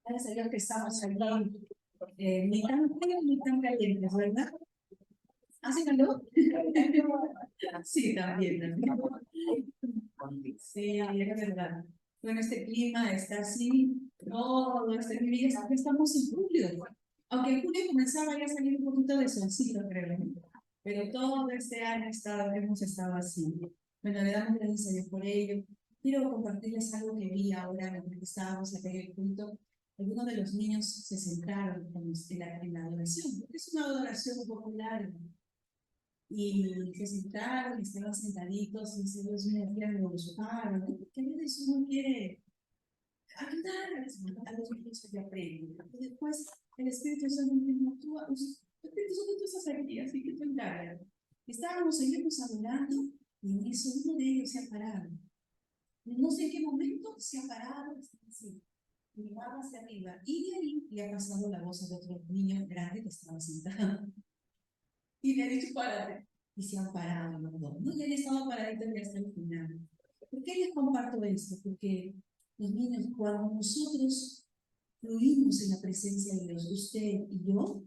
Gracias a Dios que estamos aquí, ni tan fríos ni tan calientes, ¿verdad? ¿Hace calor? Sí, también. Sí, es verdad. Bueno, este clima está así, todo este clima, ya estamos en julio. Aunque en julio comenzaba ya a salir un poquito de solcito, creo. Pero todo este año hemos estado así. Bueno, le damos gracias a Dios por ello. Quiero compartirles algo que vi ahora, mientras estábamos acá en el punto. Algunos de los niños se centraron en la adoración, porque es una adoración popular. Y se sentaron, estaban sentaditos, y dice, Dios mío, quieren evolucionar, ¿no? Porque a veces uno quiere ayudar a los niños que aprenden. Y después el Espíritu Santo mismo actúa, el Espíritu Santo tú estás aquí, así que tú encargas. Estábamos, seguimos hablando, y en eso uno de ellos se ha parado. No sé en qué momento se ha parado, así, miraba hacia arriba, y de ahí le ha pasado la voz a otro niño grande que estaba sentado. Y le ha dicho, párate. Y se han parado los dos, ¿no? Y han estado paraditos hasta el final. ¿Por qué les comparto esto? Porque los niños, cuando nosotros fluimos en la presencia de Dios, usted y yo,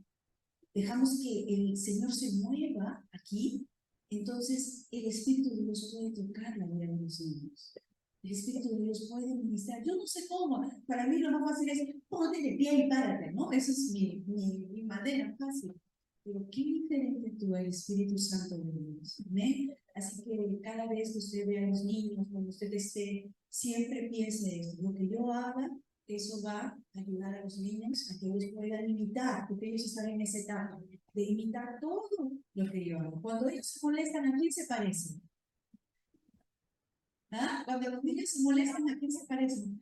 dejamos que el Señor se mueva aquí, entonces el Espíritu de Dios puede tocar la vida de los niños. El Espíritu de Dios puede ministrar. Yo no sé cómo. Para mí lo más fácil es ponte de pie y párate, ¿no? Esa es mi manera fácil. Pero qué diferente tú, el Espíritu Santo de Dios. ¿Amén? Así que cada vez que usted vea a los niños, cuando usted esté, siempre piense esto. Lo que yo haga, eso va a ayudar a los niños a que ellos puedan imitar, porque ellos están en esa etapa de imitar todo lo que yo hago. Cuando ellos se molestan, ¿a quién se parecen? ¿Ah? Cuando los niños se molestan, ¿a quién se parecen?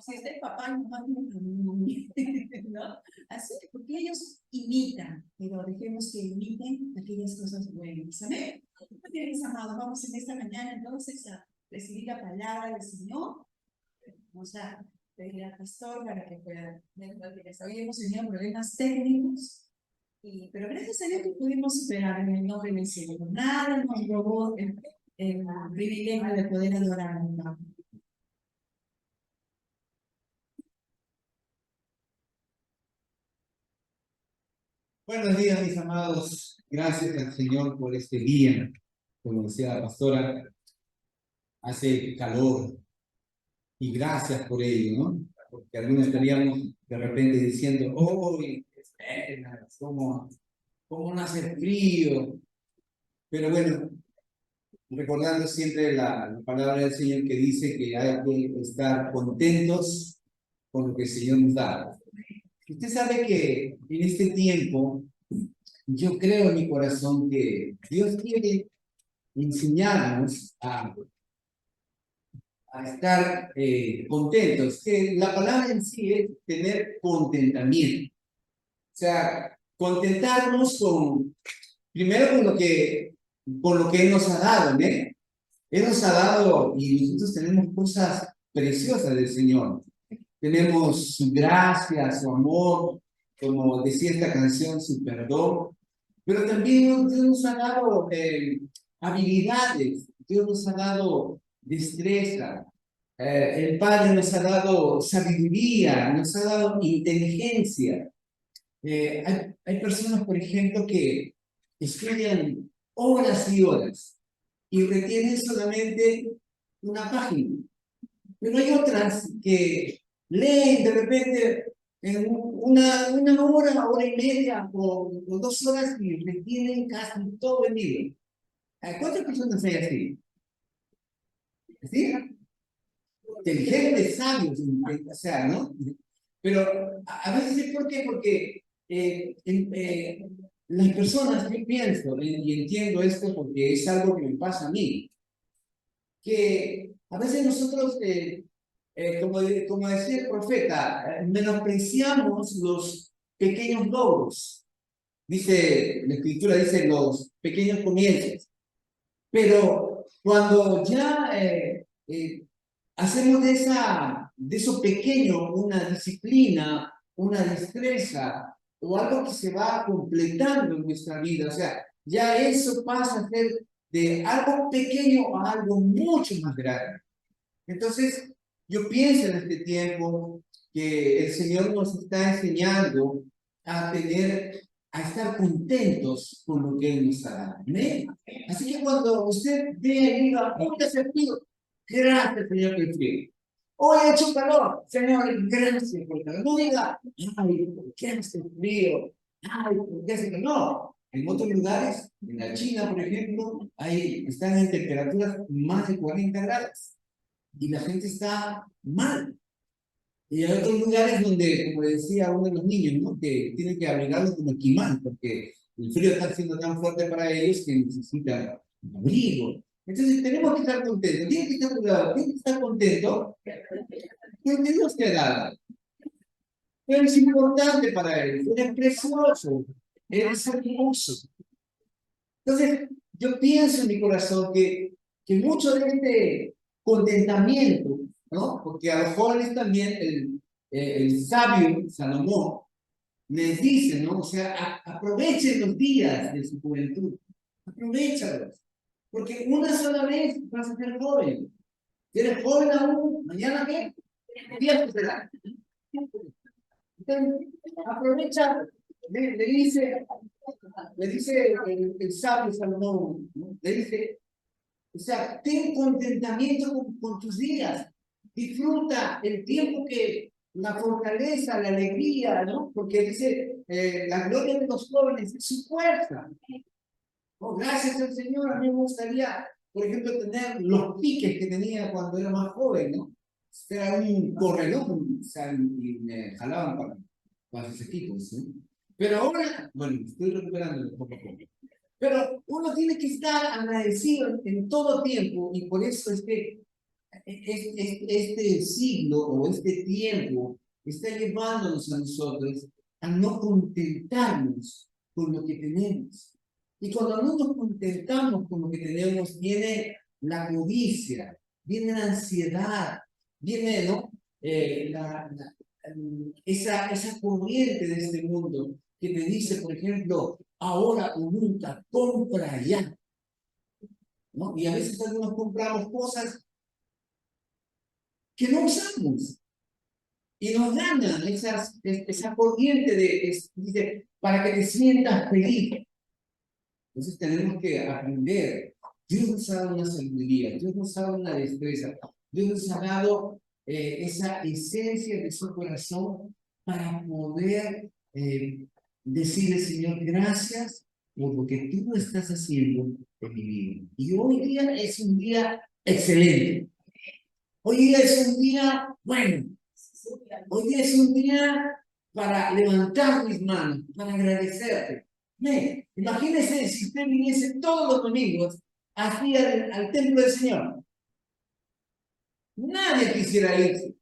Si está el papá y mamá, ¿no? Así, porque ellos imitan, pero dejemos que imiten aquellas cosas buenas. ¿Amén? Bien, mis amados, vamos en esta mañana entonces a recibir la palabra del Señor. Vamos a pedir al pastor para que pueda hoy hemos tenido problemas técnicos, pero gracias a Dios que pudimos superar en el nombre del Señor. Nada nos robó el privilegio de poder adorar, ¿no? Buenos días, mis amados. Gracias al Señor por este día. Como decía la pastora, hace calor y gracias por ello, ¿no? Porque algunos estaríamos de repente diciendo, oh, ¿cómo no hace frío? Pero bueno, recordando siempre la palabra del Señor que dice que hay que estar contentos con lo que el Señor nos da. Usted sabe que en este tiempo, yo creo en mi corazón que Dios quiere enseñarnos a estar contentos, que la palabra en sí es tener contentamiento. O sea, contentarnos primero con lo que Él nos ha dado, ¿no? Él nos ha dado y nosotros tenemos cosas preciosas del Señor. Tenemos su gracia, su amor, como decía esta canción, su perdón, pero también Dios nos ha dado habilidades, Dios nos ha dado destreza, el Padre nos ha dado sabiduría, nos ha dado inteligencia. Hay personas, por ejemplo, que estudian horas y horas y retienen solamente una página, pero hay otras que leen de repente en una hora y media o 2 horas y retienen casi todo el libro. ¿Cuántas personas hay así? ¿Sí? Inteligentes, sabios, o sea, ¿no? Pero a veces es ¿por qué? Porque las personas, yo pienso y entiendo esto porque es algo que me pasa a mí, que a veces nosotros, como decía el profeta, menospreciamos los pequeños logros. Dice, la escritura dice los pequeños comienzos. Pero cuando ya hacemos de eso pequeño una disciplina, una destreza o algo que se va completando en nuestra vida, o sea, ya eso pasa a ser de algo pequeño a algo mucho más grande. Entonces, yo pienso en este tiempo que el Señor nos está enseñando a estar contentos con lo que Él nos ha dado. ¿Amén? Así que cuando usted ve y diga, hoy hace frío, gracias, Señor, por el frío. Hoy ha hecho calor, Señor, gracias por el calor. No diga, ay, ¿por qué hace frío? Ay, ¿por qué hace calor? No. En otros lugares, en la China, por ejemplo, están en temperaturas más de 40 grados y la gente está mal. Y hay otros lugares donde, como decía uno de los niños, ¿no? Que tienen que abrigarlos como esquimal, porque el frío está siendo tan fuerte para ellos que necesitan un abrigo. Entonces tenemos que estar contentos. Tienen que estar contentos. Tienen que estar contentos porque Dios te ha dado. Eres importante para Él. Eres precioso. Eres hermoso. Entonces, yo pienso en mi corazón que mucho de este contentamiento, ¿no? Porque a los jóvenes también el sabio Salomón les dice, ¿no? O sea, aprovechen los días de su juventud, aprovechalos, porque una sola vez vas a ser joven. Si eres joven aún, mañana qué? Viejo será. Entonces, aprovecha, le dice el sabio Salomón, ¿no? Le dice, o sea, ten contentamiento con tus días. Disfruta el tiempo que la fortaleza, la alegría, ¿no? Porque dice, la gloria de los jóvenes es su fuerza. Oh, gracias al Señor, a mí me gustaría, por ejemplo, tener los piques que tenía cuando era más joven, ¿no? Era un corredor, o sea, y me jalaban para sus equipos, ¿sí? Pero ahora, bueno, estoy recuperando poco a poco. Pero uno tiene que estar agradecido en todo tiempo y por eso este siglo o este tiempo está llevándonos a nosotros a no contentarnos con lo que tenemos. Y cuando no nos contentamos con lo que tenemos, viene la codicia, viene la ansiedad, viene, ¿no? Esa corriente de este mundo que te dice, por ejemplo, ahora o nunca, compra ya, ¿no? Y a veces algunos compramos cosas que no usamos y nos ganan esa corriente dice, para que te sientas feliz. Entonces tenemos que aprender. Dios nos ha dado una sabiduría, Dios nos ha dado una destreza, Dios nos ha dado esa esencia de su corazón para poder decirle, Señor, gracias por lo que tú estás haciendo en mi vida. Y hoy día es un día excelente. Hoy día es un día bueno. Hoy día es un día para levantar mis manos, para agradecerte. Imagínese si usted viniese todos los domingos así al templo del Señor. Nadie quisiera irse.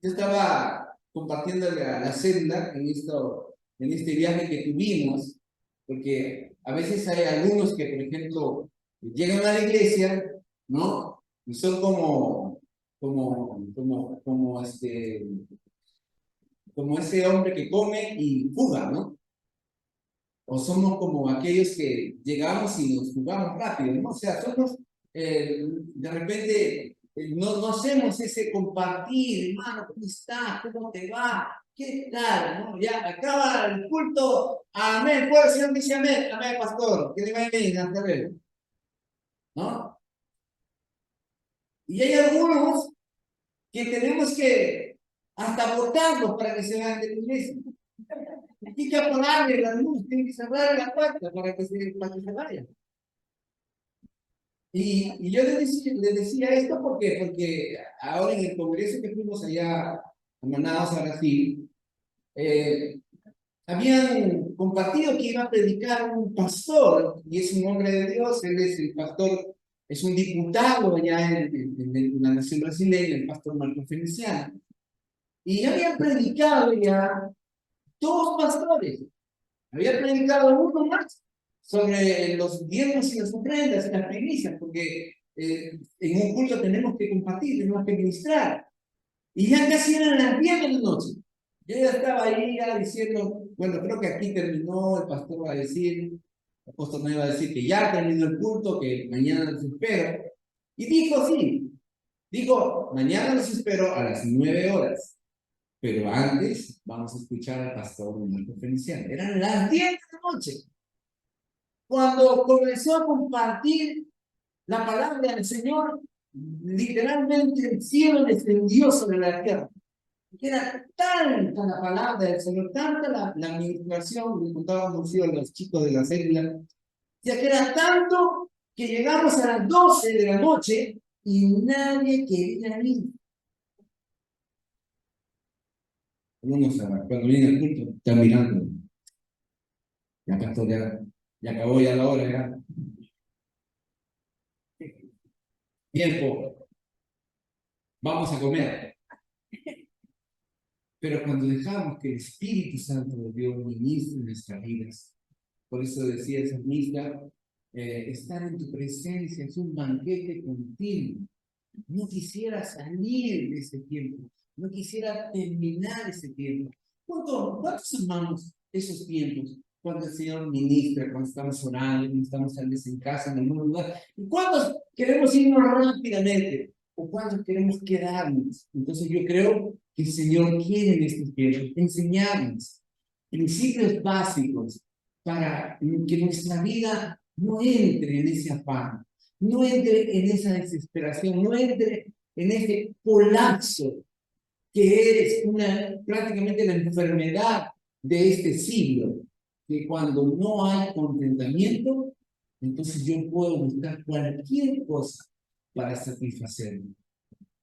Yo estaba compartiendo la celda en este viaje que tuvimos, porque a veces hay algunos que, por ejemplo, llegan a la iglesia, ¿no? Y son como ese hombre que come y fuga, ¿no? O somos como aquellos que llegamos y nos jugamos rápido, ¿no? O sea, somos, de repente, no hacemos ese compartir, hermano, ¿cómo estás? ¿Cómo te va? ¿Qué tal? ¿No? Ya acaba el culto, amén, pues el Señor dice amén, amén, pastor, que le vaya bien, hasta luego, ¿no? Y hay algunos que tenemos que hasta votarlos para que se vayan de la iglesia. Hay que apagarle la luz, tiene que cerrar la puerta para que se vaya. Y yo les decía esto porque ahora en el congreso que fuimos allá a Manaus, a Brasil, habían compartido que iba a predicar un pastor, y es un hombre de Dios, él es el pastor, es un diputado allá en la nación brasileña, el pastor Marco Feliciano. Y habían predicado ya dos pastores. Había predicado uno más sobre los diezmos y las ofrendas y las primicias, porque en un culto tenemos que compartir, tenemos que ministrar. Y ya casi eran las 10 de la noche. Yo ya estaba ahí ya diciendo, bueno, creo que aquí terminó, el pastor va a decir, el apóstol me iba a decir que ya terminó el culto, que mañana los espero. Y dijo, sí, dijo, mañana los espero a las 9 horas. Pero antes vamos a escuchar al pastor Marco Feliciano. Eran las 10 de la noche. Cuando comenzó a compartir la palabra del Señor, literalmente el cielo descendió sobre la tierra. Era tanta la palabra del Señor, tanta la administración, le contábamos a los chicos de la célula, ya que era tanto que llegamos a las 12 de la noche y nadie quería ir. Uno sabe, cuando viene el culto, está mirando. Ya pastor, ya acabó ya la hora, ya. Tiempo, vamos a comer. Pero cuando dejamos que el Espíritu Santo de Dios ministre en nuestras vidas, por eso decía el salmista, estar en tu presencia es un banquete continuo. No quisiera salir de ese tiempo, no quisiera terminar ese tiempo. ¿Cuántos amamos esos tiempos? Cuando el Señor ministra, cuando estamos orando, cuando estamos tal vez en casa, en algún lugar. ¿Y cuántos queremos irnos rápidamente? ¿O cuántos queremos quedarnos? Entonces yo creo que el Señor quiere en estos tiempos enseñarnos principios básicos para que nuestra vida no entre en ese afán, no entre en esa desesperación, no entre en ese colapso que es prácticamente la enfermedad de este siglo, que cuando no hay contentamiento, entonces yo puedo buscar cualquier cosa para satisfacerme.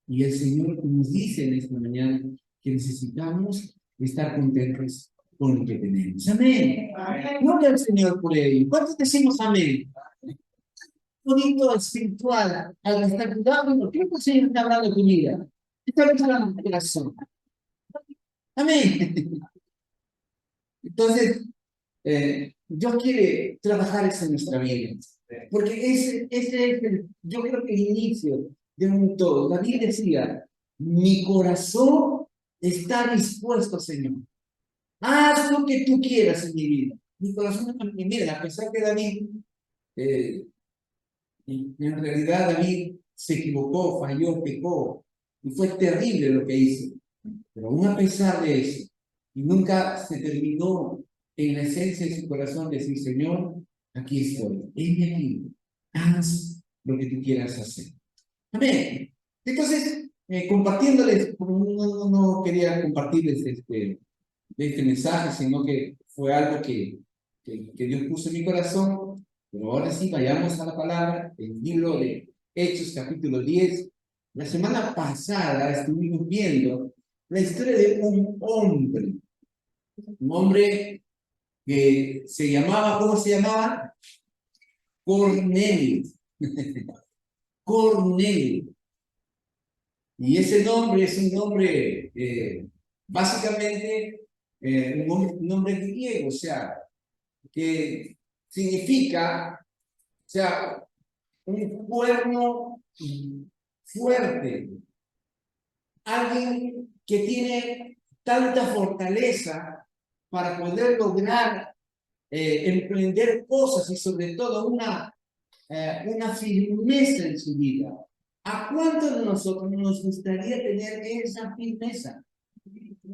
Y el Señor nos dice en esta mañana que necesitamos estar contentos con lo que tenemos. Amén. Gloria al Señor por ello. ¿Cuántos decimos amén? Bonito espiritual al estar cuidado, ¿por qué el Señor está hablando de tu vida? Está hablando de tu corazón. Amén. Entonces, Dios quiere trabajar eso en nuestra vida. Porque ese es yo creo que el inicio de un todo. David decía, mi corazón está dispuesto, Señor. Haz lo que tú quieras en mi vida. Mi corazón está primero, a pesar que David, en realidad David se equivocó, falló, pecó, y fue terrible lo que hizo. Pero aún a pesar de eso, y nunca se terminó en la esencia de su corazón decir, Señor, aquí estoy, heme aquí, haz lo que tú quieras hacer. Amén. Entonces, compartiéndoles, no quería compartirles este mensaje, sino que fue algo que Dios puso en mi corazón. Pero ahora sí, vayamos a la palabra, el libro de Hechos, capítulo 10. La semana pasada estuvimos viendo la historia de un hombre que se llamaba, ¿cómo se llamaba? Cornelio. Cornelio. Y ese nombre es un nombre, básicamente, un nombre griego, o sea, que significa, o sea, un cuerno fuerte, alguien que tiene tanta fortaleza para poder lograr emprender cosas y sobre todo una firmeza en su vida. ¿A cuántos de nosotros nos gustaría tener esa firmeza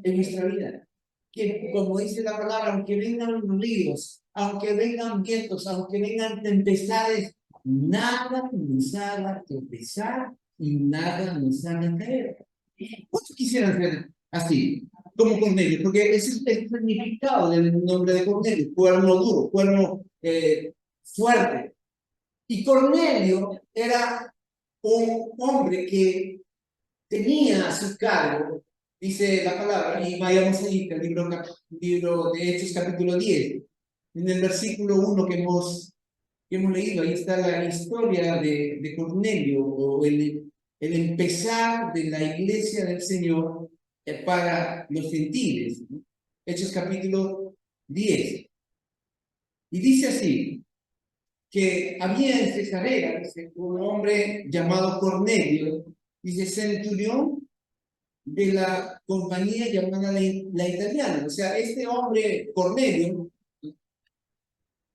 en nuestra vida? Que, como dice la palabra, aunque vengan ríos, aunque vengan vientos, aunque vengan tempestades, nada nos haga tropezar y nada nos haga caer. ¿Cuántos quisieran ser así? Como Cornelio, porque ese es el significado del nombre de Cornelio, cuerno duro, cuerno fuerte. Y Cornelio era un hombre que tenía a su cargo, dice la palabra, y vayamos ahí, el libro de Hechos capítulo 10, en el versículo 1 que hemos leído, ahí está la historia de Cornelio, o el empezar de la iglesia del Señor para los gentiles, ¿no? Hechos capítulo 10. Y dice así, que había en Cesarea, dice, un hombre llamado Cornelio, dice, centurión de la compañía llamada la italiana. O sea, este hombre Cornelio,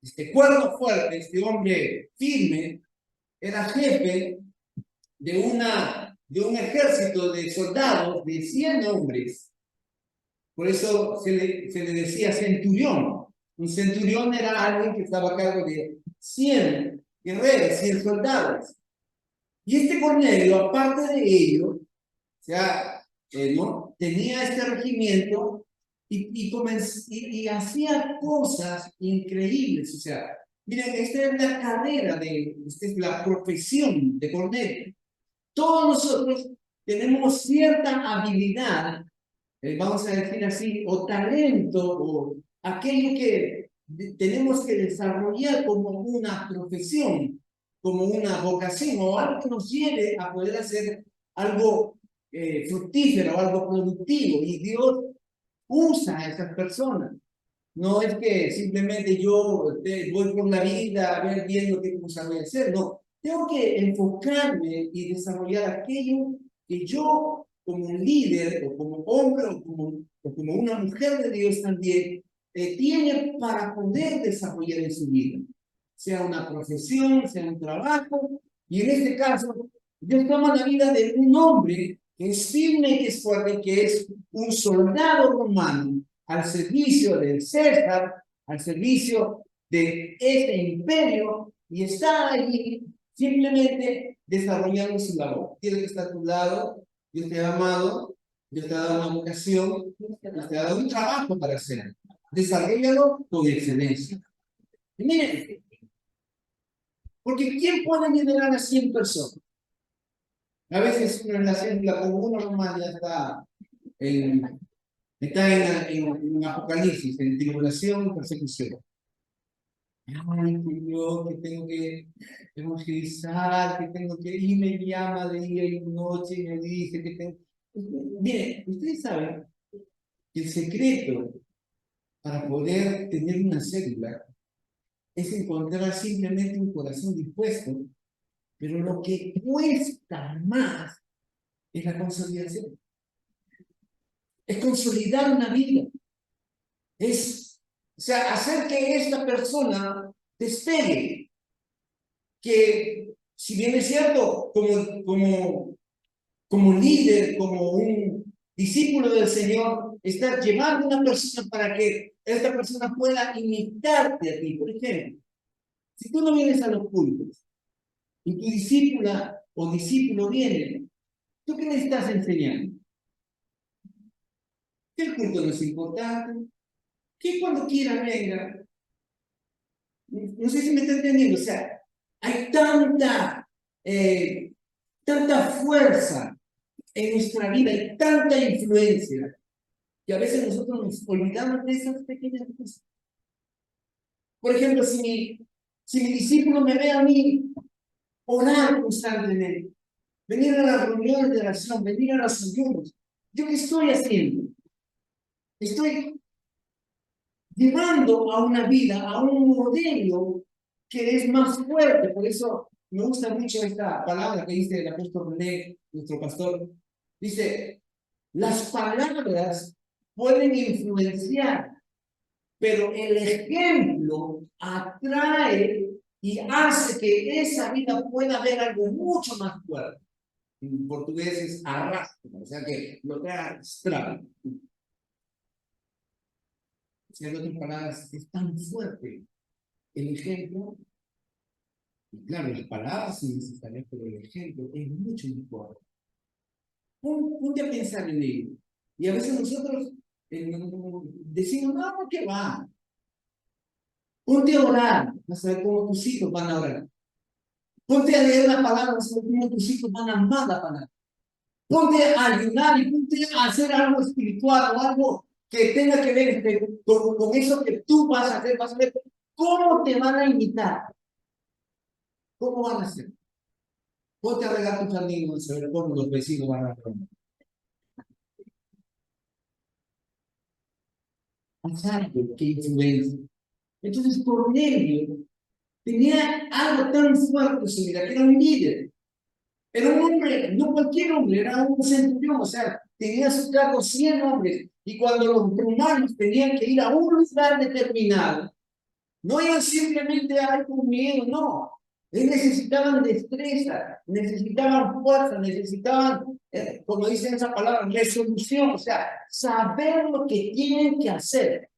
este cuerno fuerte, este hombre firme, era jefe de un ejército de soldados de 100 hombres Por eso se le decía centurión. Un centurión era alguien que estaba a cargo de 100 guerreros, 100 soldados. Y este Cornelio, aparte de ello, o sea, ¿no? Tenía este regimiento y hacía cosas increíbles. O sea, miren, esta es la carrera, esta es la profesión de Cornelio. Todos nosotros tenemos cierta habilidad, vamos a decir así, o talento, o aquello que tenemos que desarrollar como una profesión, como una vocación, o algo que nos lleve a poder hacer algo fructífero, algo productivo, y Dios usa a esas personas. No es que simplemente yo voy por la vida a ver viendo qué cosa voy a hacer, no. Tengo que enfocarme y desarrollar aquello que yo, como un líder, o como hombre, o como una mujer de Dios también, tiene para poder desarrollar en su vida. Sea una profesión, sea un trabajo, y en este caso, Dios toma la vida de un hombre que es firme, que es fuerte, que es un soldado romano al servicio del César, al servicio de este imperio, y está allí simplemente desarrollando su labor. Tiene que estar a tu lado, Dios te ha amado, Dios te ha dado una vocación, Dios te ha dado un trabajo para hacer. Desarrollalo con excelencia. Y miren, porque ¿quién puede liderar a 100 personas? A veces una relación, como uno normal ya está en apocalipsis, en tribulación, persecución. Ay, que yo que tengo que evangelizar, que tengo que, y me llama de día y noche y me dice que tengo. Miren, ustedes saben que el secreto para poder tener una célula es encontrar simplemente un corazón dispuesto, pero lo que cuesta más es la consolidación. Es consolidar una vida. O sea, hacer que esta persona despegue. Que, si bien es cierto, como líder, como un discípulo del Señor, estar llevando a una persona para que esta persona pueda imitarte a ti. Por ejemplo, si tú no vienes a los cultos y tu discípula o discípulo viene, ¿tú qué le estás enseñando? Que el culto no es importante, que cuando quiera venga. No sé si me está entendiendo. O sea, hay tanta fuerza en nuestra vida y tanta influencia que a veces nosotros nos olvidamos de esas pequeñas cosas. Por ejemplo, si mi discípulo me ve a mí orar constantemente, venir a las reuniones de oración, venir a los ayunos, ¿yo qué estoy haciendo? Estoy llevando a una vida, a un modelo que es más fuerte. Por eso me gusta mucho esta palabra que dice el apóstol René, nuestro pastor. Dice, las palabras pueden influenciar, pero el ejemplo atrae y hace que esa vida pueda ver algo mucho más fuerte. En portugués es arrastra, o sea que lo trae. En otras palabras, es tan fuerte el ejemplo, y claro, las palabras son necesarias, pero el ejemplo es mucho más fuerte. Ponte a pensar en ello. Y a veces nosotros decimos, no, ¿qué va? Ponte a orar, vas a ver cómo tus hijos van a orar. Ponte a leer la palabra, vas a ver cómo tus hijos van a amar la palabra. Ponte a ayunar y ponte a hacer algo espiritual o algo que tenga que ver con eso que tú vas a hacer. Vas a ver cómo te van a imitar. ¿Cómo van a hacer? Ponte a regar tu jardín, vas a ver cómo los vecinos van a hacer. Algo que influencia. Entonces, Cornelio tenía algo tan fuerte en su vida, que era un líder. Era un hombre, no cualquier hombre, era un centurión, o sea, tenía a su cargo 100 hombres. Y cuando los romanos tenían que ir a un lugar determinado, no iban simplemente a ir con miedo, no. Ellos necesitaban destreza, necesitaban fuerza, necesitaban, como dicen esa palabra, resolución, o sea, saber lo que tienen que hacer.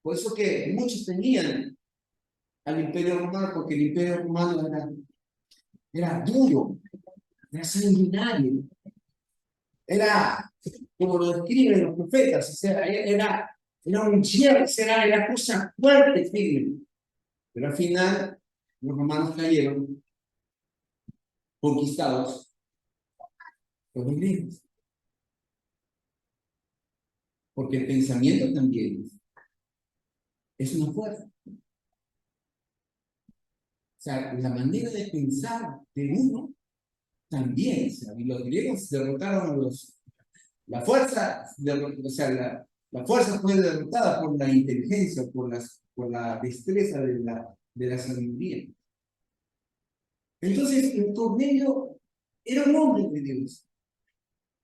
Por eso que muchos tenían al Imperio Romano, porque el Imperio Romano era duro, era sanguinario, era, como lo describen los profetas, o sea, era un hierro, era cosa fuerte, firme. Pero al final, los romanos cayeron conquistados por los griegos, porque el pensamiento también es una fuerza. O sea, la manera de pensar de uno también, o sea, y los griegos derrotaron a la fuerza, o sea, la fuerza fue derrotada por la inteligencia, por la destreza de la sabiduría. Entonces, el Cornelio era un hombre de Dios,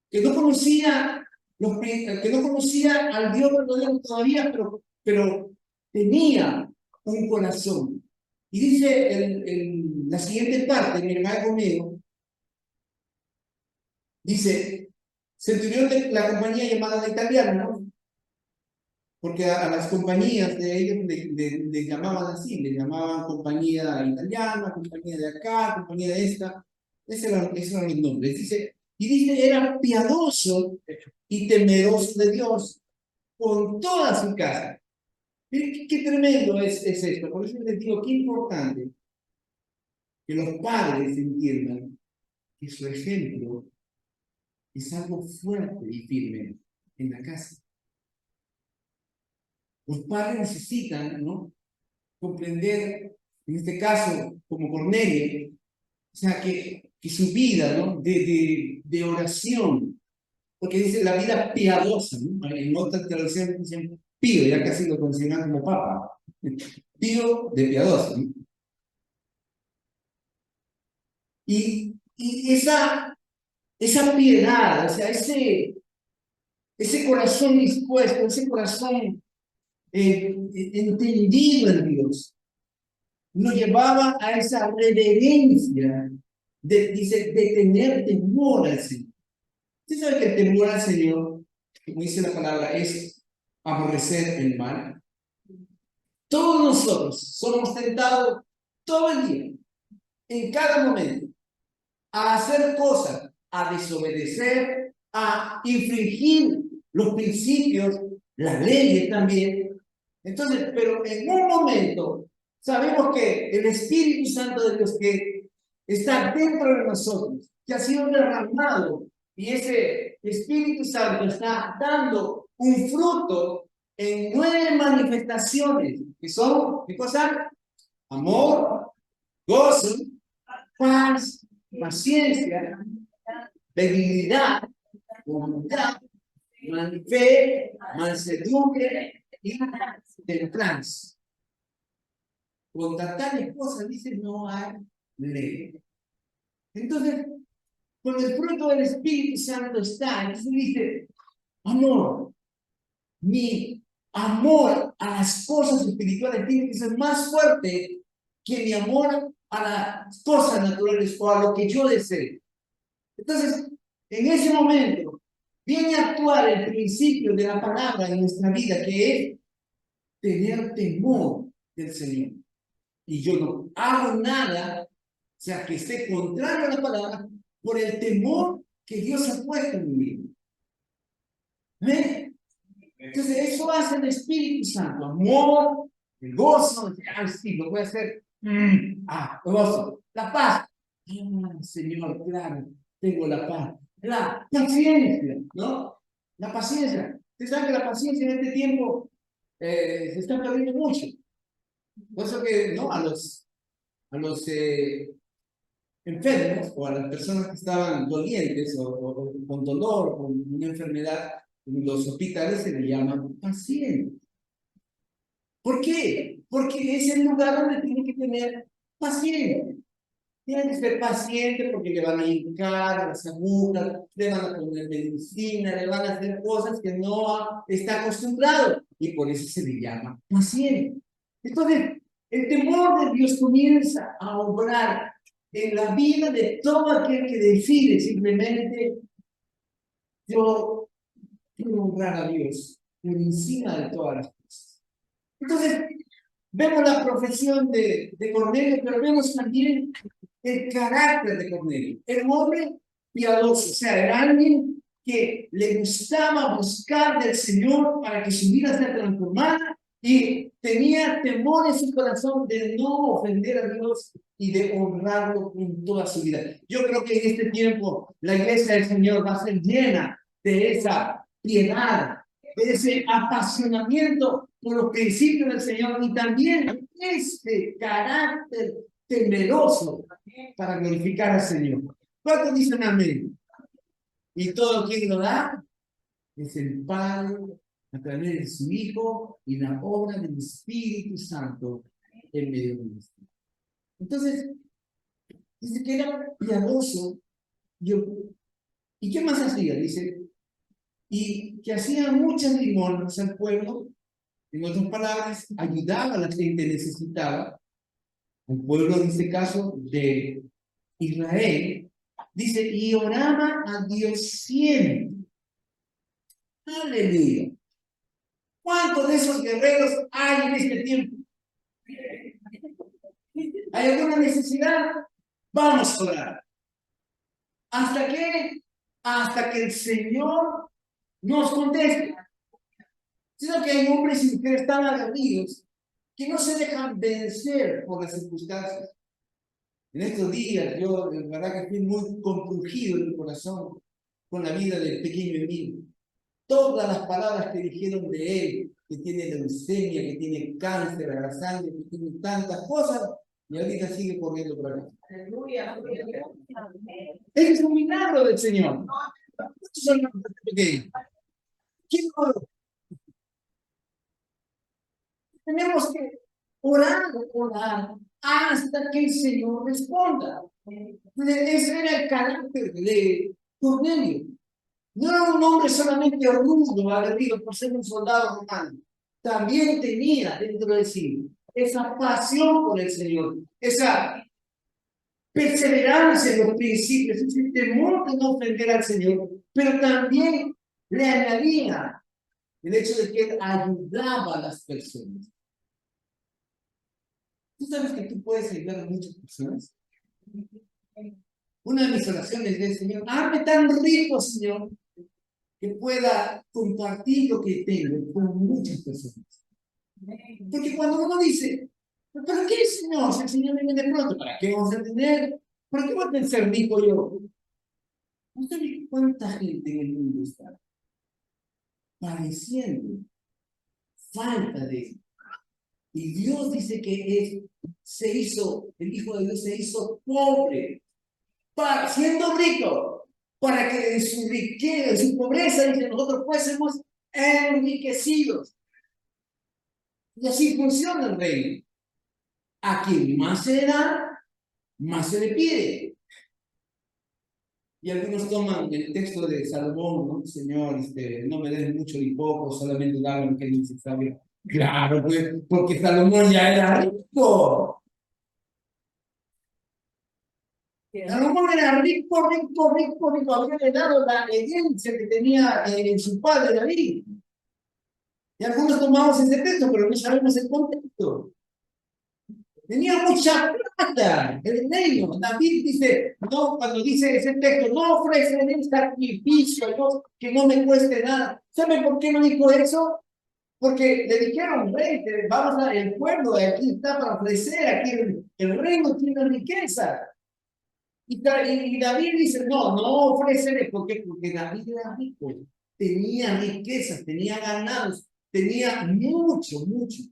que no conocía, que no conocía al Dios verdadero todavía, pero tenía un corazón. Y dice la siguiente parte, miren conmigo, dice, centurión de la compañía llamada de italiano, ¿no? Porque a las compañías de ellos le llamaban así, le llamaban compañía italiana, compañía de acá, compañía de esta. Ese eran los nombres. Y dice, era piadoso y temeroso de Dios con toda su casa. Miren qué tremendo es esto. Por eso les digo, qué importante que los padres entiendan que su ejemplo es algo fuerte y firme en la casa. Los padres necesitan, ¿no?, comprender, en este caso, como Cornelio, o sea, que su vida, ¿no?, de oración, porque dice la vida piadosa, ¿no? En otras traducciones dicen pío, ya casi lo consideran como papa, pío de piadoso, ¿no? Y esa piedad, o sea, ese corazón dispuesto, ese corazón entendido en Dios, nos llevaba a esa reverencia, dice, de tener temor al Señor. Usted sabe que el temor al Señor, como dice la palabra, es aborrecer el mal. Todos nosotros somos tentados todo el día, en cada momento, a hacer cosas, a desobedecer, a infringir los principios, las leyes también. Entonces, pero en un momento sabemos que el Espíritu Santo de Dios que está dentro de nosotros, que ha sido derramado, y ese Espíritu Santo está dando un fruto en 9 manifestaciones, que son, ¿qué cosa? Amor, gozo, paz, paciencia, benignidad, bondad, fe, mansedumbre y templanza. Contra tales cosas, dice, no hay ley. Entonces, cuando el fruto del Espíritu Santo está, entonces dice, amor, mi amor a las cosas espirituales tiene que ser más fuerte que mi amor a las cosas naturales o a lo que yo deseo. Entonces, en ese momento, viene a actuar el principio de la palabra en nuestra vida, que es tener temor del Señor. Y yo no hago nada, o sea, que esté contrario a la palabra, por el temor que Dios ha puesto en mi vida. ¿Ven? Entonces, eso hace el Espíritu Santo, amor, el gozo, sí, lo voy a hacer, gozo, la paz, Señor, claro, tengo la paz, la paciencia, ¿no? La paciencia, ustedes saben que la paciencia en este tiempo se está perdiendo mucho, por eso que, ¿no?, a los enfermos o a las personas que estaban dolientes o con dolor, con una enfermedad, en los hospitales se le llaman pacientes. ¿Por qué? Porque es el lugar donde tiene que tener paciencia. Tiene que ser paciente porque le van a hincar las agujas, le van a poner medicina, le van a hacer cosas que no está acostumbrado y por eso se le llama paciente. Entonces, El temor de Dios comienza a obrar en la vida de todo aquel que decide simplemente yo quiero honrar a Dios por encima de todas las cosas. Entonces, vemos la profesión de Cornelio, pero vemos también el carácter de Cornelio. Era un hombre piadoso, o sea, era alguien que le gustaba buscar del Señor para que su vida sea transformada y tenía temor en su corazón de no ofender a Dios y de honrarlo en toda su vida. Yo creo que en este tiempo la iglesia del Señor va a ser llena de esa piedad, de ese apasionamiento por los principios del Señor y también este carácter temeroso para glorificar al Señor. ¿Cuántos dicen amén? Y todo quien lo da es el Padre a través de su Hijo y la obra del Espíritu Santo en medio de nosotros. Entonces, dice que era piadoso. ¿Y qué más hacía? Dice, y que hacía muchas limosnas al pueblo. En otras palabras, ayudaba a la gente necesitada. El pueblo, en este caso, de Israel, dice, y oraba a Dios siempre. Aleluya. ¿Cuántos de esos guerreros hay en este tiempo? ¿Hay alguna necesidad? Vamos a orar. ¿Hasta qué? Hasta que el Señor nos conteste. Sino que hay hombres y mujeres tan aguerridos que no se dejan vencer por las circunstancias. En estos días, yo, de verdad que fui muy compungido en mi corazón con la vida del pequeño Emilio. Todas las palabras que dijeron de él, que tiene leucemia, que tiene cáncer a la sangre, que tiene tantas cosas, y ahorita sigue corriendo por acá. Aleluya. Ese es un milagro del Señor. Tenemos que orar hasta que el Señor responda. Ese era el carácter de Cornelio. No era un hombre solamente rudo, aguerrido por ser un soldado romano. También tenía dentro de sí esa pasión por el Señor, esa perseverancia en los principios, ese temor de no ofender al Señor, pero también le añadía el hecho de que él ayudaba a las personas. ¿Tú sabes que tú puedes ayudar a muchas personas? Una de mis oraciones es, Señor, hazme tan rico, Señor, que pueda compartir lo que tengo con muchas personas. Porque cuando uno dice, ¿pero qué, Señor? Si el Señor me viene pronto, ¿para qué vamos a tener? ¿Para qué voy a ser rico yo? ¿No sabe cuánta gente en el mundo está padeciendo falta de eso? Y Dios dice que se hizo, el Hijo de Dios se hizo pobre, siendo rico, para que en su riqueza, en su pobreza, dice, nosotros fuésemos enriquecidos. Y así funciona el reino. A quien más se le da, más se le pide. Y algunos toman el texto de Salomón, ¿no? Señor, no me des mucho ni poco, solamente dame lo que es necesario. Claro, pues, porque Salomón ya era rico. Salomón era rico, rico, rico, rico. Había dado la herencia que tenía en su padre David. Y algunos tomamos ese texto, pero no sabemos el contexto. Tenía mucha plata el reino. David dice, no, cuando dice ese texto, no ofrecen un sacrificio que no me cueste nada. ¿Saben por qué no dijo eso? Porque le dijeron, rey, vamos a, el pueblo de aquí está para ofrecer, aquí el reino tiene riqueza. Y David dice, no ofreceré. ¿Por qué? Porque David era rico, tenía riquezas, tenía ganados, tenía mucho, mucho.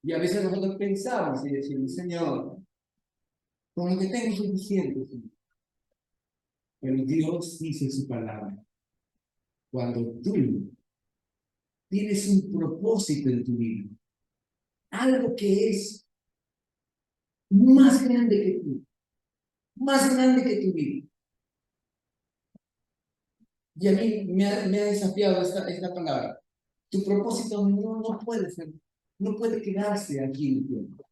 Y a veces nosotros pensamos y decimos, Señor, con lo que tengo es suficiente, Señor. Pero Dios dice en su palabra, cuando tú tienes un propósito en tu vida, algo que es más grande que tú, más grande que tu vida. Y a mí me ha desafiado esta palabra. Tu propósito no puede ser no puede quedarse aquí en el tiempo.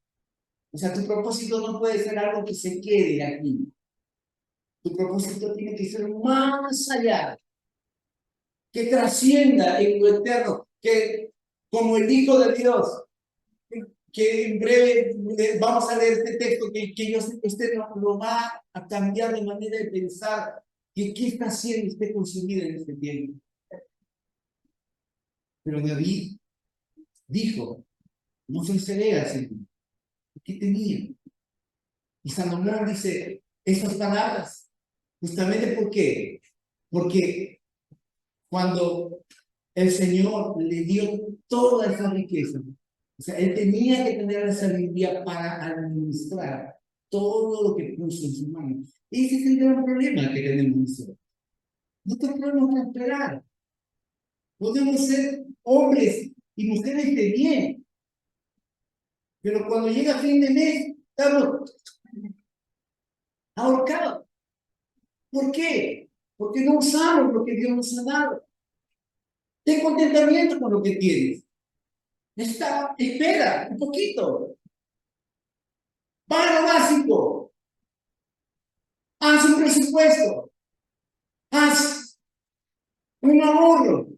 O sea, tu propósito no puede ser algo que se quede aquí. Tu propósito tiene que ser más allá, que trascienda en lo eterno, que como el Hijo de Dios, que en breve vamos a leer este texto, que usted lo va a cambiar de manera de pensar, que qué está haciendo usted con su vida en este tiempo. Pero David dijo, no venceré al Señor. ¿Qué tenía? Y Salomón dice estas palabras, justamente ¿por qué? Porque cuando el Señor le dio toda esa riqueza, o sea, él tenía que tener la sabiduría para administrar todo lo que puso en su mano. Ese es el gran problema que tenemos nosotros. No podemos prosperar. Podemos ser hombres y mujeres de bien, pero cuando llega fin de mes, estamos ahorcados. ¿Por qué? Porque no usamos lo que Dios nos ha dado. Ten contentamiento con lo que tienes. Espera un poquito. Paga lo básico. Haz un presupuesto. Haz un ahorro.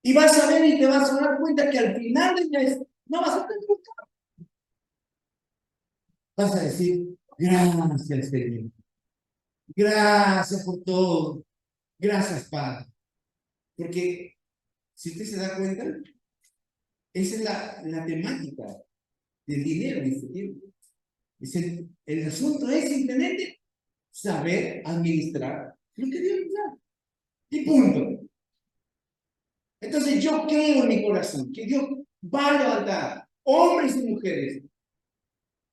Y vas a ver y te vas a dar cuenta que al final del mes no vas a tener nada. Vas a decir, gracias, Señor. Gracias por todo. Gracias, Padre. Porque si usted se da cuenta, esa es la temática del dinero en este tiempo. El asunto es simplemente saber administrar lo que Dios nos da. Y punto. Entonces yo creo en mi corazón que Dios va a levantar hombres y mujeres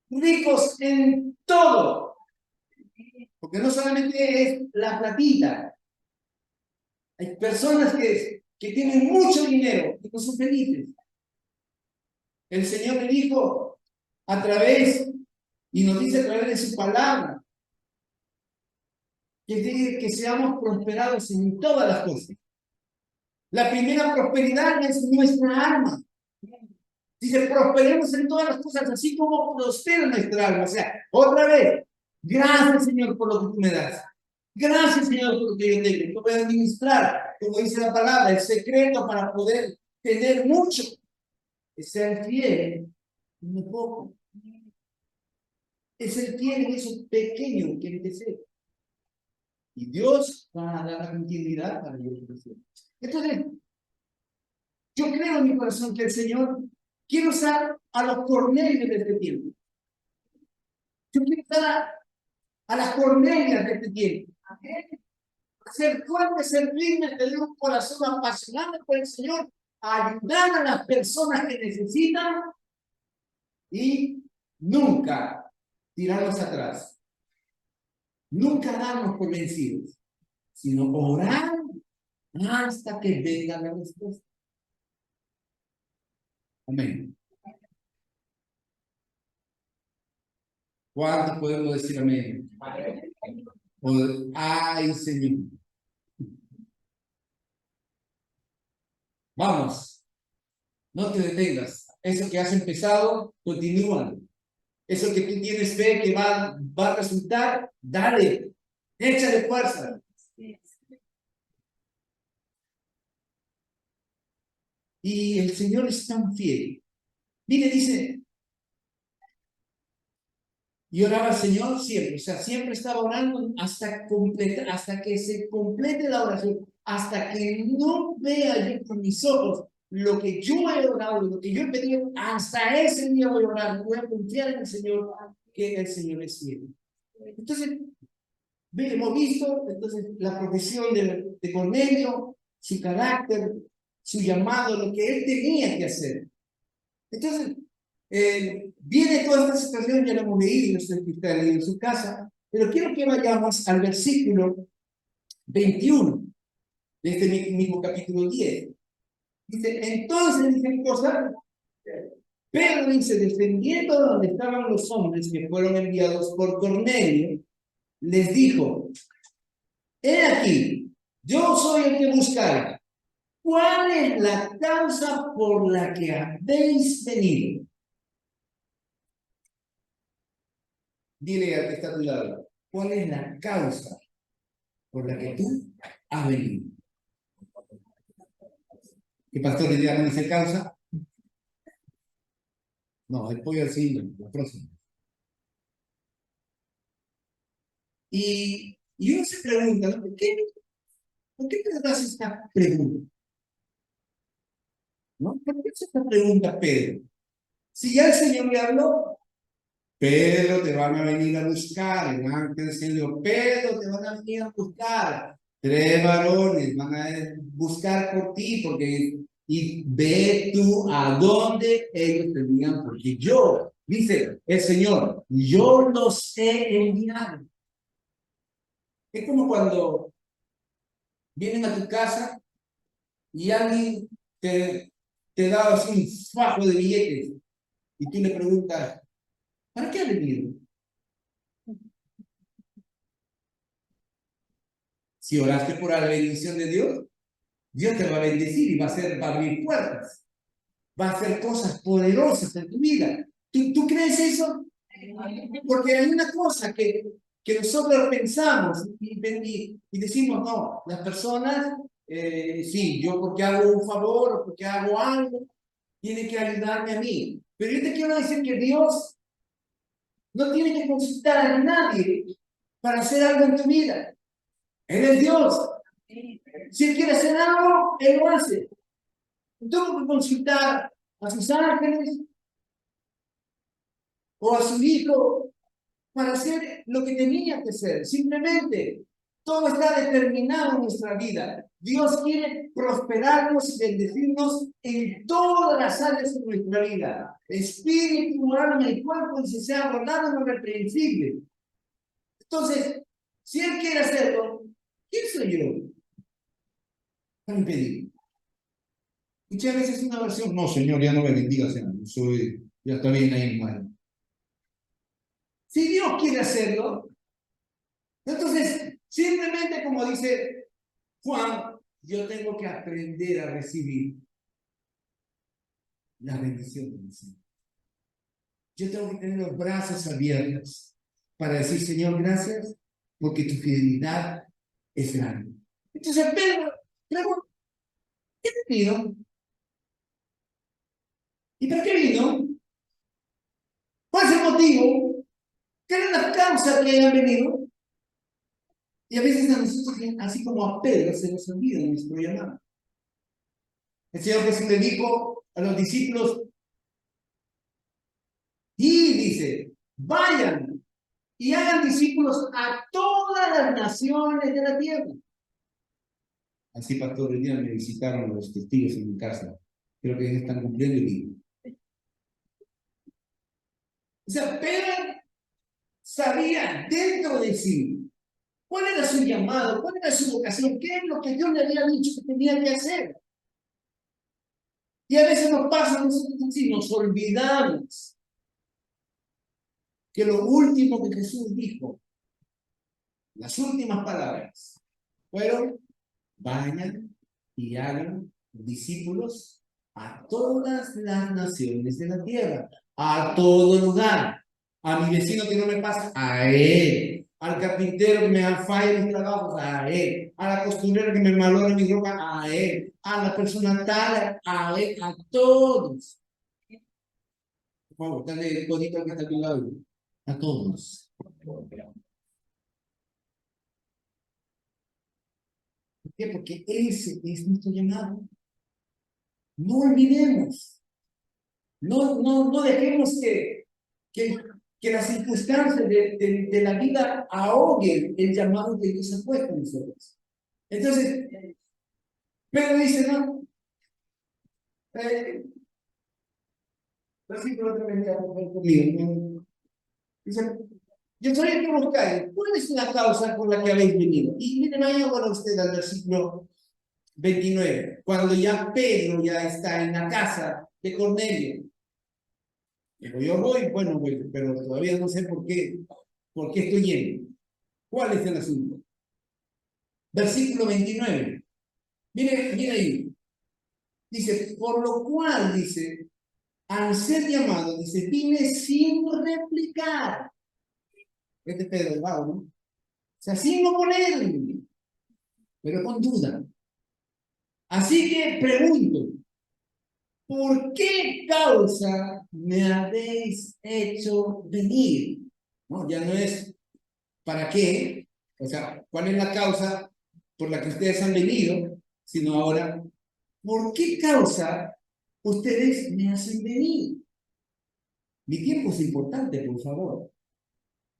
ricos en todo. Porque no solamente es la platita. Hay personas que tienen mucho dinero y no son felices. El Señor le dijo a través, y nos dice a través de su palabra, que seamos prosperados en todas las cosas. La primera prosperidad es nuestra alma. Dice, prosperemos en todas las cosas, así como prospera nuestra alma. O sea, otra vez, gracias, Señor, por lo que tú me das. Gracias, Señor, por lo que yo tengo. Yo voy a administrar, como dice la palabra, el secreto para poder tener mucho. Es ser fiel en lo poco. Es ser fiel en eso pequeño que empecé. Y Dios va a dar la continuidad para yo crecer. Entonces, yo creo en mi corazón que el Señor quiere usar a los Cornelios de este tiempo. Yo quiero usar a las Cornelias de este tiempo. Ser fuerte, ser firme, tener un corazón apasionado por el Señor, ayudar a las personas que necesitan y nunca tirarnos atrás. Nunca darnos por vencidos, sino orar hasta que venga la respuesta. Amén. ¿Cuánto podemos decir amén? Ay, Señor. Vamos, no te detengas. Eso que has empezado, continúa. Eso que tú tienes fe que va a resultar, dale, échale fuerza. Y el Señor es tan fiel. Mire, dice, y oraba al Señor siempre, o sea, siempre estaba orando hasta que se complete la oración, hasta que no vea yo con mis ojos lo que yo he orado, lo que yo he pedido, hasta ese día voy a orar, voy a confiar en el Señor, que el Señor es fiel. Entonces, hemos visto entonces la profesión de Cornelio, su carácter, su llamado, lo que él tenía que hacer. Entonces, viene toda esta situación, ya lo hemos leído, usted está leído en su casa, pero quiero que vayamos al versículo 21 de este mismo capítulo 10. Dice, entonces, dice cosas, Pedro dice, descendiendo de donde estaban los hombres que fueron enviados por Cornelio, les dijo, he aquí, yo soy el que buscáis. ¿cuál es la causa por la que habéis venido? Dile al que está a tu lado, ¿cuál es la causa por la que tú has venido? ¿Qué pastor le llaman esa causa? No, el pollo al cilindro, la próxima. Y uno se pregunta, ¿no? ¿Por qué te das esta pregunta? ¿No? ¿Por qué hace esta pregunta Pedro? Si ya el Señor le habló, Pedro, te van a venir a buscar, el ángel del Señor, Pedro, te van a venir a buscar. 3 varones van a buscar por ti, y ve tú a dónde ellos te digan, porque yo, dice el Señor, yo los he enviado. Es como cuando vienen a tu casa y alguien te da así un fajo de billetes y tú le preguntas, ¿para qué ha venido? Si oraste por la bendición de Dios, Dios te va a bendecir y va a abrir puertas, va a hacer cosas poderosas en tu vida. ¿Tú crees eso? Porque hay una cosa que nosotros pensamos y decimos, no, las personas, sí, yo porque hago un favor o porque hago algo, tiene que ayudarme a mí. Pero yo te quiero decir que Dios no tiene que consultar a nadie para hacer algo en tu vida. Él es Dios. Si Él quiere hacer algo, Él lo hace. No tengo que consultar a sus ángeles o a su hijo para hacer lo que tenía que hacer. Simplemente, todo está determinado en nuestra vida. Dios quiere prosperarnos y bendecirnos en todas las áreas de nuestra vida. Espíritu, alma y cuerpo, y se sea guardado en lo reprensible. Entonces, si Él quiere hacerlo, ¿quién soy yo para impedir? Muchas veces una versión, no, Señor, ya no me bendigas, ya está bien ahí, mal. Si Dios quiere hacerlo, entonces, simplemente como dice Juan, yo tengo que aprender a recibir la bendición del Señor. Yo tengo que tener los brazos abiertos para decir, Señor, gracias, porque tu fidelidad es grande. Entonces, Pedro pregunta, ¿qué te pido? ¿Y para qué vino? ¿Cuál es el motivo? ¿Qué es la causa que hayan venido? Y a veces a nosotros, así como a Pedro, se nos olvida nuestro llamado. El Señor Jesús le dijo a los discípulos, y dice, vayan y hagan discípulos a todas las naciones de la tierra. Así, pastor, el día me visitaron los testigos en mi casa. Creo que ellos están cumpliendo el día. O sea, Pedro sabía dentro de sí cuál era su llamado, cuál era su vocación, qué es lo que Dios le había dicho que tenía que hacer. Y a veces nos pasa, nosotros así, nos olvidamos que lo último que Jesús dijo, las últimas palabras, fueron, vayan y hagan discípulos a todas las naciones de la tierra, a todo lugar, a mi vecino que no me pasa, a él, al carpintero que me falla mis trabajos, a él, a la costurera que me malora mi ropa, a él, a la persona tal, a él, a todos. Por favor, dale el codito que está a tu lado, a todos. ¿Por qué? Porque ese es nuestro llamado. No olvidemos, no dejemos que, que las circunstancias de la vida ahoguen el llamado que Dios ha puesto en nosotros. Entonces, Pedro dice, no, versículo 3, conmigo. Dice, yo soy el que buscáis. ¿Cuál es la causa por la que habéis venido? Y miren, ahí ahora usted al versículo 29, cuando ya Pedro ya está en la casa de Cornelio. Pero yo voy, bueno, pero todavía no sé por qué estoy yendo. ¿Cuál es el asunto? Versículo 29. Mire ahí. Dice, por lo cual, dice, al ser llamado, dice, vine sin replicar. Este Pedro, wow, ¿no? O sea, sin oponerme, pero con duda. Así que pregunto, ¿por qué causa me habéis hecho venir? No, ya no es para qué, o sea, cuál es la causa por la que ustedes han venido, sino ahora, ¿por qué causa ustedes me hacen venir? Mi tiempo es importante, por favor.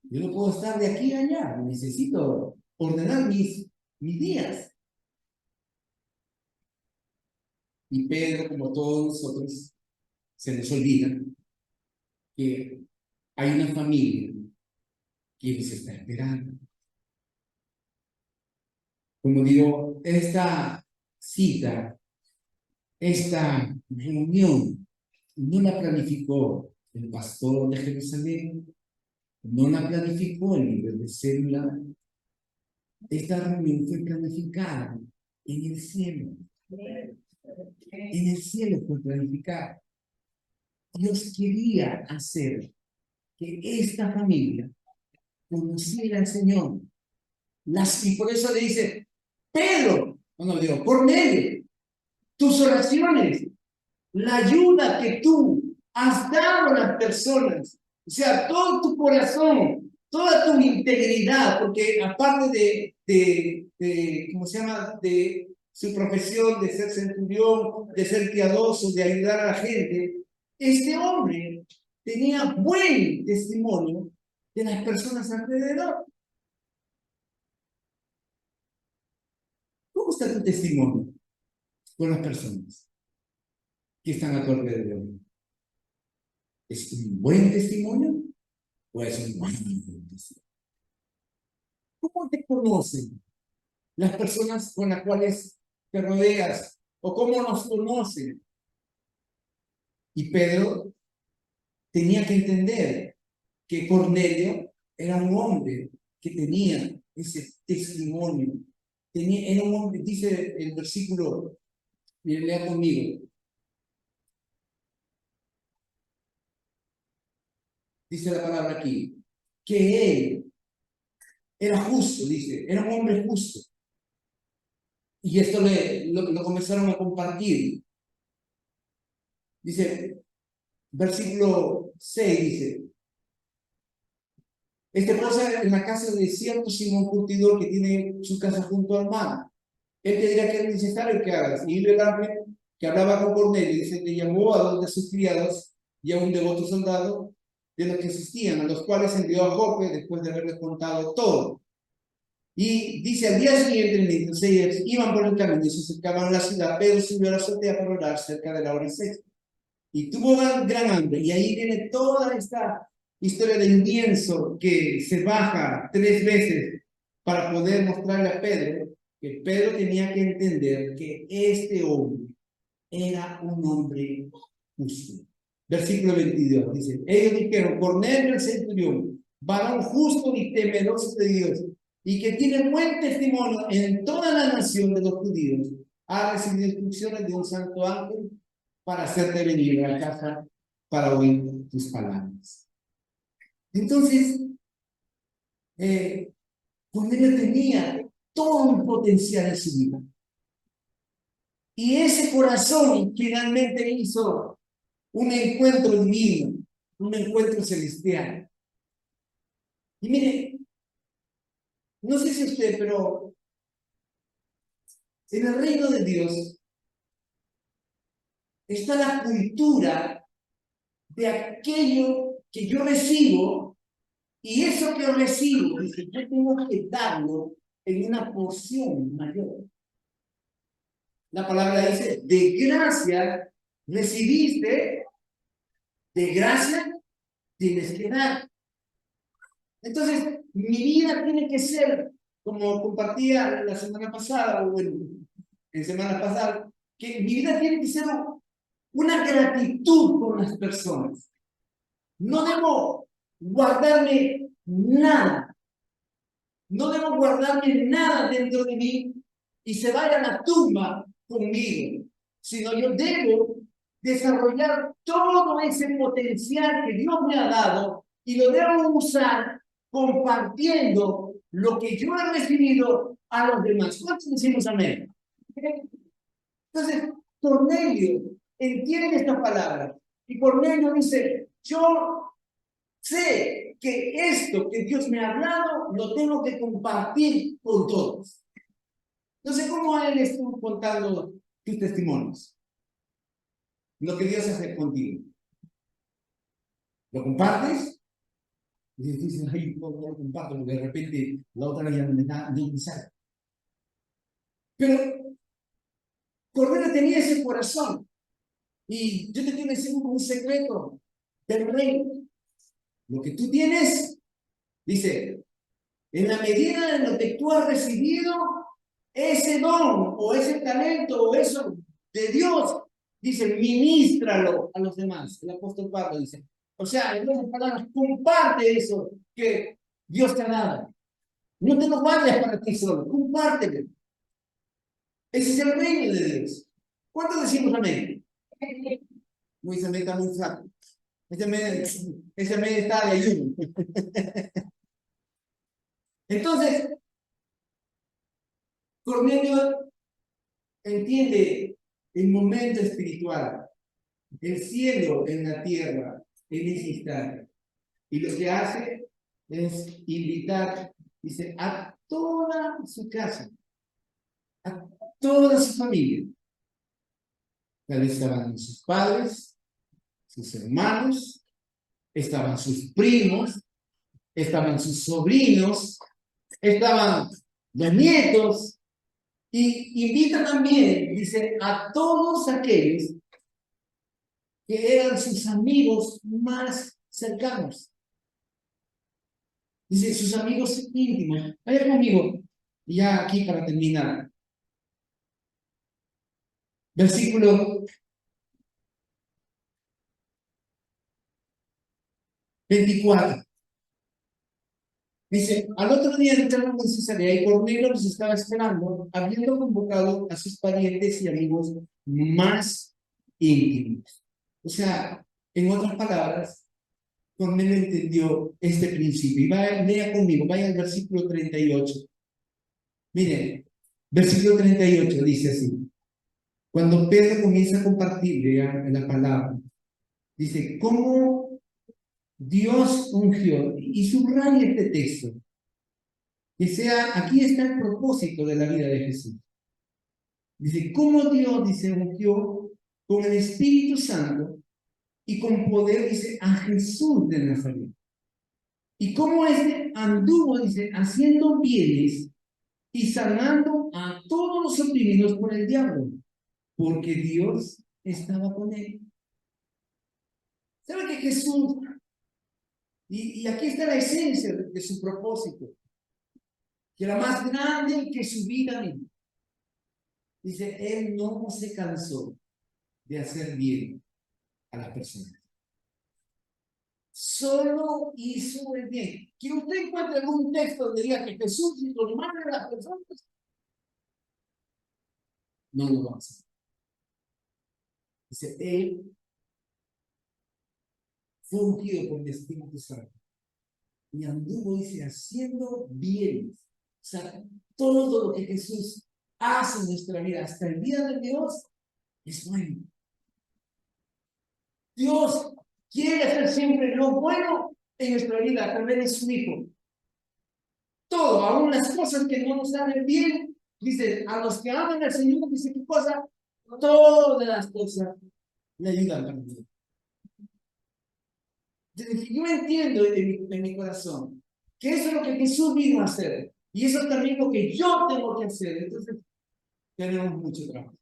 Yo no puedo estar de aquí a allá, necesito ordenar mis días. Y Pedro, como todos nosotros, se nos olvida que hay una familia que nos está esperando. Como digo, esta cita, esta reunión, no la planificó el pastor de Jerusalén, no la planificó el líder de célula. Esta reunión fue planificada en el cielo. En el cielo fue planificada. Dios quería hacer que esta familia conociera al Señor. Y por eso le dice, Pedro, no digo, Cornelio, tus oraciones, la ayuda que tú has dado a las personas, o sea, todo tu corazón, toda tu integridad, porque aparte ¿cómo se llama?, de su profesión, de ser centurión, de ser piadoso, de ayudar a la gente, este hombre tenía buen testimonio de las personas alrededor. ¿Cómo está tu testimonio con las personas que están a tu alrededor? ¿Es un buen testimonio o es un mal testimonio? ¿Cómo te conocen las personas con las cuales te rodeas? ¿O cómo nos conocen? Y Pedro tenía que entender que Cornelio era un hombre que tenía ese testimonio. Era un hombre, dice el versículo, lea conmigo, dice la palabra aquí, que él era justo, dice, era un hombre justo. Y esto lo comenzaron a compartir. Dice, versículo 6, dice, este posa en la casa de cierto Simón Curtidor que tiene su casa junto al mar. Él te dirá que es necesario que hagas. Y el ángel que hablaba con Cornelio, dice que llamó a dos de sus criados y a un devoto soldado de los que existían, a los cuales envió a Jope después de haberles contado todo. Y dice, al día siguiente, mientras ellos iban por el camino y se acercaban a la ciudad, Pedro subió a la azotea para orar cerca de la hora sexta. Y tuvo gran hambre. Y ahí viene toda esta historia del lienzo que se baja 3 veces para poder mostrarle a Pedro que Pedro tenía que entender que este hombre era un hombre justo. Versículo 22 dice, ellos dijeron, Cornelio el centurión, varón justo y temeroso de Dios, y que tiene buen testimonio en toda la nación de los judíos, ha recibido instrucciones de un santo ángel para hacerte venir a la casa para oír tus palabras. Entonces, Cornelio tenía todo un potencial en su vida. Y ese corazón finalmente hizo un encuentro divino, un encuentro celestial. Y mire, no sé si usted, pero en el reino de Dios está la cultura de aquello que yo recibo, y eso que yo recibo, dice, yo tengo que darlo en una porción mayor. La palabra dice, de gracia recibiste, de gracia tienes que dar. Entonces, mi vida tiene que ser, como compartía la semana pasada, o bueno, en semana pasada, que mi vida tiene que ser una gratitud con las personas. No debo guardarme nada. No debo guardarme nada dentro de mí y se vaya a la tumba conmigo. sino yo debo desarrollar todo ese potencial que Dios me ha dado y lo debo usar compartiendo lo que yo he recibido a los demás. ¿Cuántos decimos amén? Entonces, Cornelio entiende esta palabra y Cornelio dice, yo sé que esto que Dios me ha hablado lo tengo que compartir con todos. No sé cómo él estuvo contando tus testimonios, lo que Dios hace contigo. ¿Lo compartes? Y dices, ay, no lo comparto, porque de repente la otra ya no me da ni sale. Pero Cornelio tenía ese corazón. Y yo te quiero decir un secreto del rey. Lo que tú tienes, dice, en la medida en lo que tú has recibido ese don o ese talento o eso de Dios, dice, ministralo a los demás. El apóstol Pablo dice, o sea, en otras palabras, comparte eso que Dios te ha dado. No te lo guardes para ti solo, compártelo. Ese es el reino de Dios. ¿Cuántos decimos amén? Muy amén, está muy flaco. Ese mes está de ayuno. Entonces, Cornelio entiende el momento espiritual, el cielo en la tierra, en ese instante. Y lo que hace es invitar, dice, a toda su casa, a toda su familia. Tal vez estaban sus padres, sus hermanos, estaban sus primos, estaban sus sobrinos, estaban los nietos, y invita también, dice, a todos aquellos que eran sus amigos más cercanos. Dice, sus amigos íntimos. Vaya conmigo, ya aquí para terminar. Versículo 24. Dice, al otro día entraron en Cesarea y Cornelio los estaba esperando, habiendo convocado a sus parientes y amigos más íntimos. O sea, en otras palabras, Cornelio entendió este principio. Y lea conmigo, vaya al versículo 38. Miren, versículo 38 dice así. Cuando Pedro comienza a compartir la palabra, dice, ¿cómo Dios ungió? Y subraya este texto. Que sea, aquí está el propósito de la vida de Jesús. Dice, ¿cómo Dios, dice, ungió con el Espíritu Santo y con poder, dice, a Jesús de Nazaret? Y cómo este anduvo, dice, haciendo bienes y sanando a todos los oprimidos por el diablo, porque Dios estaba con él. ¿Sabe que Jesús, y aquí está la esencia de su propósito, que era más grande que su vida misma? Dice, él no se cansó de hacer bien a las personas. Solo hizo el bien. Que usted encuentre algún texto donde diga que Jesús hizo mal a las personas, no lo va a hacer. Dice, él fue ungido por el Espíritu Santo y anduvo, dice, haciendo bien. O sea, todo lo que Jesús hace en nuestra vida, hasta el día de Dios, es bueno. Dios quiere hacer siempre lo bueno en nuestra vida a través de su Hijo. Todo, aún las cosas que no nos salen bien, dice, a los que aman al Señor, dice, ¿qué cosa? Todas las cosas le ayudan para mí. Yo entiendo en mi corazón que eso es lo que Jesús vino a hacer. Y eso es también lo que yo tengo que hacer. Entonces, tenemos mucho trabajo.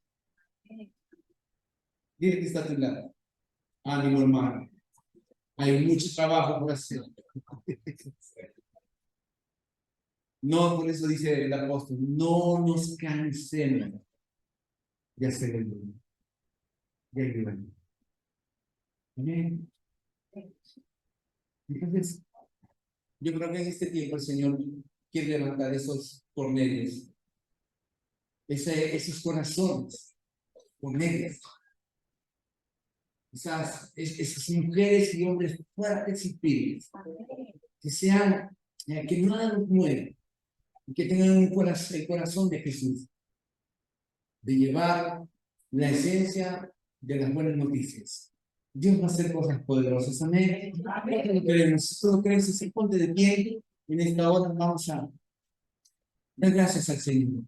Dile que está a tu lado. Ánimo, hermano. Hay mucho trabajo por hacer. No, por eso dice el apóstol, no nos cansemos de hacer el bien. De ayudar. Amén. Entonces, yo creo que en este tiempo el Señor quiere levantar esos Cornelios, esos corazones con ellas. Esas mujeres y hombres fuertes y firmes, que sean, que nada los mueva, y que tengan el corazón de Jesús, de llevar la esencia de las buenas noticias. Dios va a hacer cosas poderosas, amén. ¿Cuántos lo creemos? Si tú lo crees, se ponte de pie. En esta hora vamos a dar gracias al Señor.